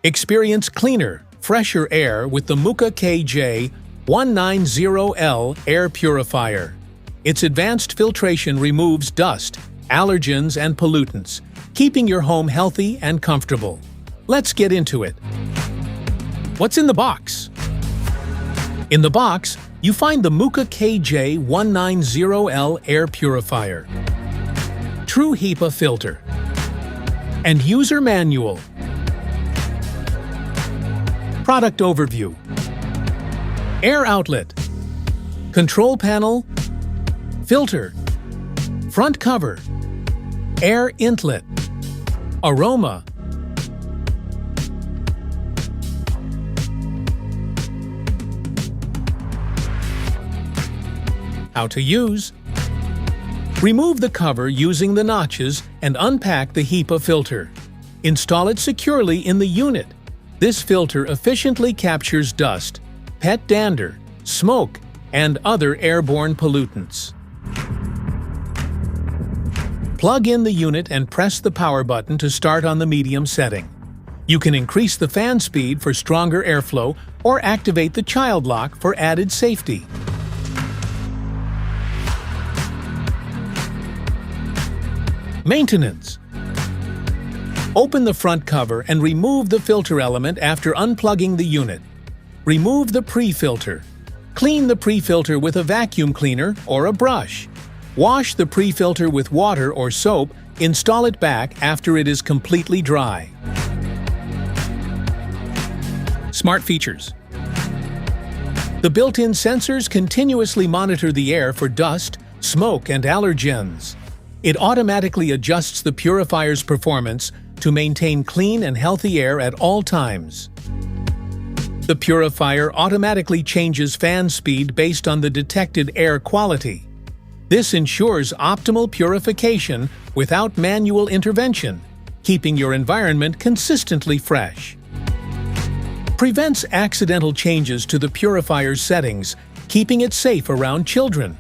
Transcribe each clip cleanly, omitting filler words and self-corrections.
Experience cleaner, fresher air with the MOOKA KJ190L Air Purifier. Its advanced filtration removes dust, allergens, and pollutants, keeping your home healthy and comfortable. Let's get into it. What's in the box? In the box, you find the MOOKA KJ190L Air Purifier, true HEPA filter, and user manual. Product overview. Air outlet, control panel, filter, front cover, air inlet, aroma, how to use. Remove the cover using the notches and unpack the HEPA filter. Install it securely in the unit. This filter efficiently captures dust, pet dander, smoke, and other airborne pollutants. Plug in the unit and press the power button to start on the medium setting. You can increase the fan speed for stronger airflow or activate the child lock for added safety. Maintenance. Open the front cover and remove the filter element after unplugging the unit. Remove the pre-filter. Clean the pre-filter with a vacuum cleaner or a brush. Wash the pre-filter with water or soap. Install it back after it is completely dry. Smart features. The built-in sensors continuously monitor the air for dust, smoke, and allergens. It automatically adjusts the purifier's performance to maintain clean and healthy air at all times. The purifier automatically changes fan speed based on the detected air quality. This ensures optimal purification without manual intervention, keeping your environment consistently fresh. Prevents accidental changes to the purifier's settings, keeping it safe around children.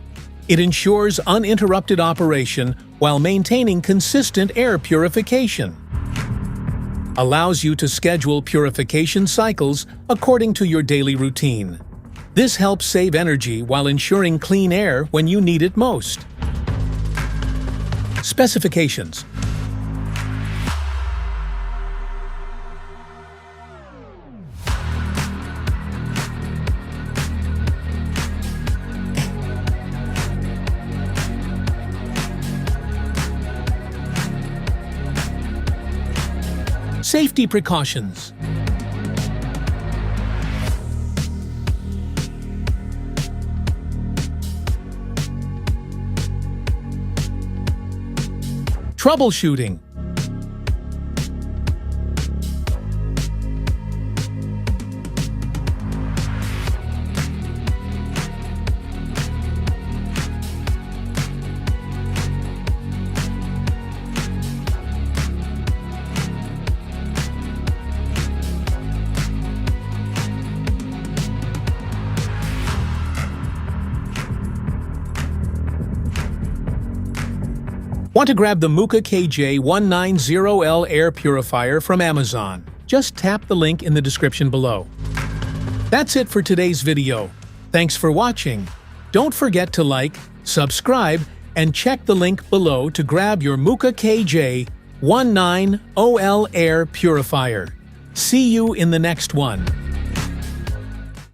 It ensures uninterrupted operation while maintaining consistent air purification. Allows you to schedule purification cycles according to your daily routine. This helps save energy while ensuring clean air when you need it most. Specifications. Safety precautions. Troubleshooting. Want to grab the MOOKA KJ190L Air Purifier from Amazon? Just tap the link in the description below. That's it for today's video. Thanks for watching. Don't forget to like, subscribe, and check the link below to grab your MOOKA KJ190L Air Purifier. See you in the next one.